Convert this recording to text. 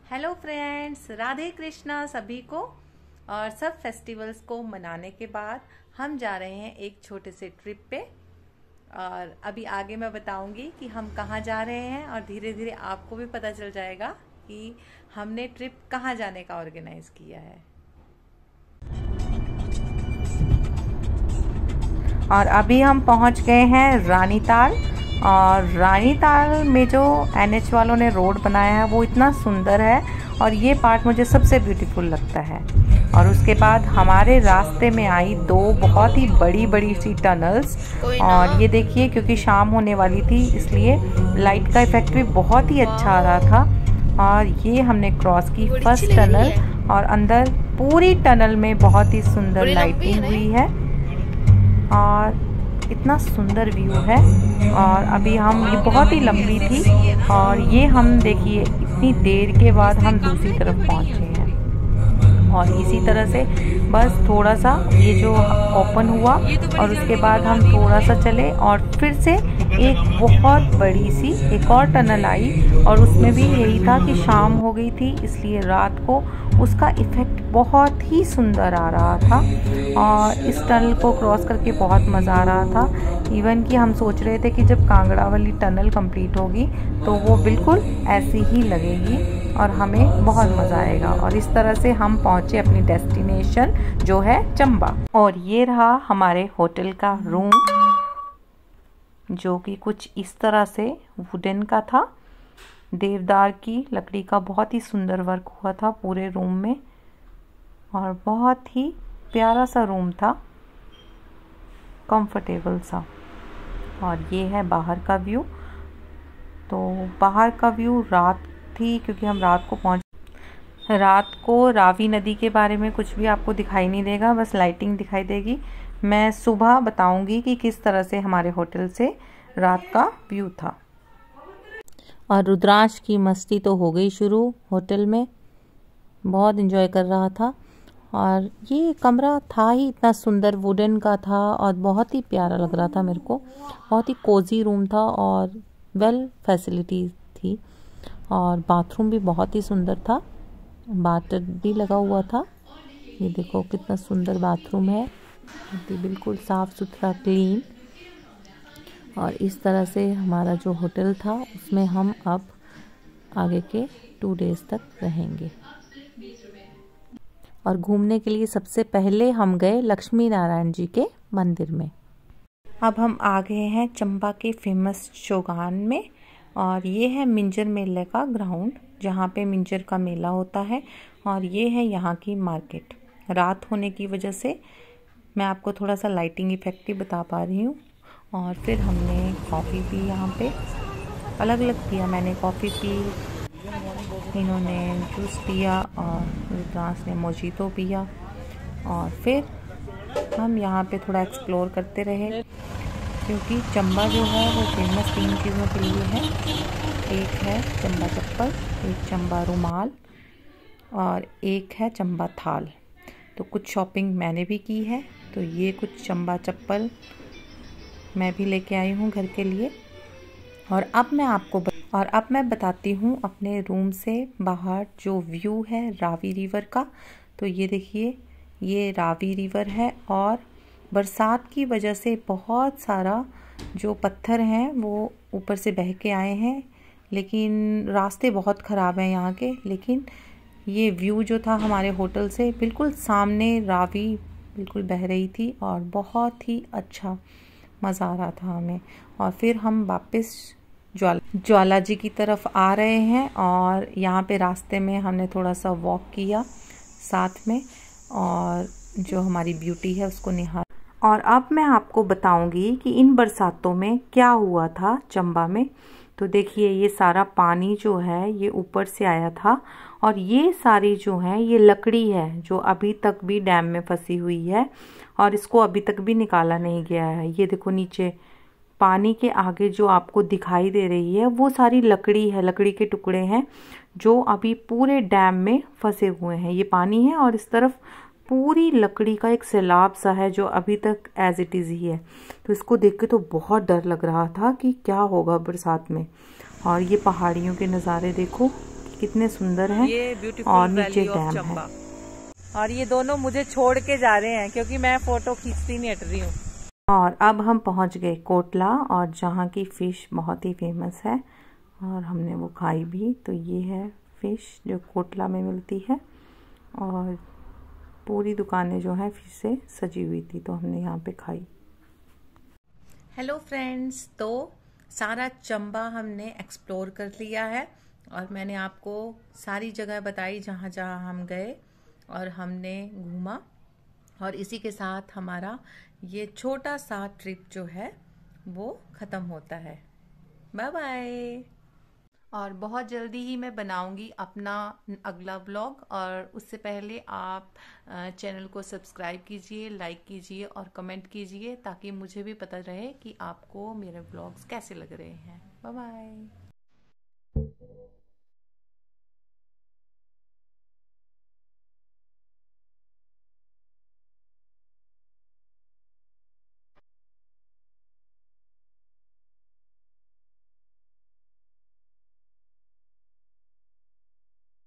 Hello friends, Radhe Krishna सभी को। और सब फेस्टिवल्स को मनाने के बाद हम जा रहे हैं एक छोटे से ट्रिप पे। और अभी आगे मैं बताऊंगी कि हम कहाँ जा रहे हैं और धीरे धीरे आपको भी पता चल जाएगा कि हमने ट्रिप कहाँ जाने का ऑर्गेनाइज किया है। और अभी हम पहुंच गए हैं रानीताल। और रानीताल में जो NH वालों ने रोड बनाया है वो इतना सुंदर है और ये पार्ट मुझे सबसे ब्यूटीफुल लगता है। और उसके बाद हमारे रास्ते में आई दो बहुत ही बड़ी बड़ी सी टनल्स। और ये देखिए, क्योंकि शाम होने वाली थी इसलिए लाइट का इफेक्ट भी बहुत ही अच्छा आ रहा था। और ये हमने क्रॉस की फर्स्ट टनल और अंदर पूरी टनल में बहुत ही सुंदर लाइटिंग हुई है और इतना सुंदर व्यू है। और अभी हम, ये बहुत ही लंबी थी और ये हम देखिए इतनी देर के बाद हम दूसरी तरफ पहुंचे हैं। और इसी तरह से बस थोड़ा सा ये जो ओपन हुआ और उसके बाद हम थोड़ा सा चले और फिर से एक बहुत बड़ी सी एक और टनल आई। और उसमें भी यही था कि शाम हो गई थी इसलिए रात को उसका इफ़ेक्ट बहुत ही सुंदर आ रहा था। और इस टनल को क्रॉस करके बहुत मज़ा आ रहा था। इवन कि हम सोच रहे थे कि जब कांगड़ा वाली टनल कंप्लीट होगी तो वो बिल्कुल ऐसी ही लगेगी और हमें बहुत मज़ा आएगा। और इस तरह से हम पहुँचे अपनी डेस्टिनेशन जो है चंबा। और ये रहा हमारे होटल का रूम जो कि कुछ इस तरह से वुडन का था। देवदार की लकड़ी का बहुत ही सुंदर वर्क हुआ था पूरे रूम में और बहुत ही प्यारा सा रूम था, कंफर्टेबल सा। और ये है बाहर का व्यू। तो बाहर का व्यू रात थी क्योंकि हम रात को पहुंचे। रात को रावी नदी के बारे में कुछ भी आपको दिखाई नहीं देगा, बस लाइटिंग दिखाई देगी। मैं सुबह बताऊंगी कि किस तरह से हमारे होटल से रात का व्यू था। और रुद्रांश की मस्ती तो हो गई शुरू होटल में, बहुत एंजॉय कर रहा था। और ये कमरा था ही इतना सुंदर, वुडन का था और बहुत ही प्यारा लग रहा था मेरे को। बहुत ही कोजी रूम था और वेल फैसिलिटी थी। और बाथरूम भी बहुत ही सुंदर था, बाथटब भी लगा हुआ था। ये देखो कितना सुंदर बाथरूम है, बिल्कुल साफ़ सुथरा क्लीन। और इस तरह से हमारा जो होटल था उसमें हम अब आगे के 2 डेज़ तक रहेंगे। और घूमने के लिए सबसे पहले हम गए लक्ष्मी नारायण जी के मंदिर में। अब हम आ गए हैं चंबा के फेमस चौगान में। और ये है मिंजर मेले का ग्राउंड जहाँ पे मिंजर का मेला होता है। और ये है यहाँ की मार्केट। रात होने की वजह से मैं आपको थोड़ा सा लाइटिंग इफेक्ट ही बता पा रही हूँ। और फिर हमने कॉफ़ी पी यहाँ पे, अलग अलग पिया। मैंने कॉफ़ी पी, इन्होंने जूस पिया और रुद्रांश ने मोजीतो पिया। और फिर हम यहाँ पे थोड़ा एक्सप्लोर करते रहे क्योंकि चंबा जो है वो फेमस 3 चीज़ों के लिए है। एक है चंबा चप्पल, एक चंबा रुमाल और एक है चंबा थाल। तो कुछ शॉपिंग मैंने भी की है। तो ये कुछ चंबा चप्पल मैं भी लेके आई हूँ घर के लिए। और अब मैं बताती हूँ अपने रूम से बाहर जो व्यू है रावी रिवर का। तो ये देखिए, ये रावी रिवर है और बरसात की वजह से बहुत सारा जो पत्थर हैं वो ऊपर से बह के आए हैं। लेकिन रास्ते बहुत ख़राब हैं यहाँ के। लेकिन ये व्यू जो था हमारे होटल से बिल्कुल सामने रावी बिल्कुल बह रही थी और बहुत ही अच्छा मज़ा आ रहा था हमें। और फिर हम वापस ज्वाला जी की तरफ आ रहे हैं। और यहाँ पे रास्ते में हमने थोड़ा सा वॉक किया साथ में और जो हमारी ब्यूटी है उसको निहार। और अब मैं आपको बताऊंगी कि इन बरसातों में क्या हुआ था चंबा में। तो देखिए, ये सारा पानी जो है ये ऊपर से आया था और ये सारी जो है ये लकड़ी है जो अभी तक भी डैम में फंसी हुई है और इसको अभी तक भी निकाला नहीं गया है। ये देखो नीचे पानी के आगे जो आपको दिखाई दे रही है वो सारी लकड़ी है, लकड़ी के टुकड़े हैं जो अभी पूरे डैम में फंसे हुए हैं। ये पानी है और इस तरफ पूरी लकड़ी का एक सैलाब सा है जो अभी तक एज इट इज़ ही है। तो इसको देख के तो बहुत डर लग रहा था कि क्या होगा बरसात में। और ये पहाड़ियों के नज़ारे देखो कितने सुंदर हैं। ये ब्यूटीफुल और नीचे वैली ऑफ डैम चंबा। है। और ये दोनों मुझे छोड़ के जा रहे हैं क्योंकि मैं फोटो खींचती नहीं हट रही हूँ। और अब हम पहुंच गए कोटला, और जहाँ की फ़िश बहुत ही फेमस है और हमने वो खाई भी। तो ये है फ़िश जो कोटला में मिलती है, और पूरी दुकानें जो हैं फिश से सजी हुई थी, तो हमने यहाँ पे खाई। हेलो फ्रेंड्स, तो सारा चंबा हमने एक्सप्लोर कर लिया है और मैंने आपको सारी जगह बताई जहाँ जहाँ हम गए और हमने घूमा। और इसी के साथ हमारा ये छोटा सा ट्रिप जो है वो ख़त्म होता है। Bye bye. और बहुत जल्दी ही मैं बनाऊंगी अपना अगला व्लॉग, और उससे पहले आप चैनल को सब्सक्राइब कीजिए, लाइक कीजिए और कमेंट कीजिए, ताकि मुझे भी पता रहे कि आपको मेरे व्लॉग्स कैसे लग रहे हैं। Bye bye.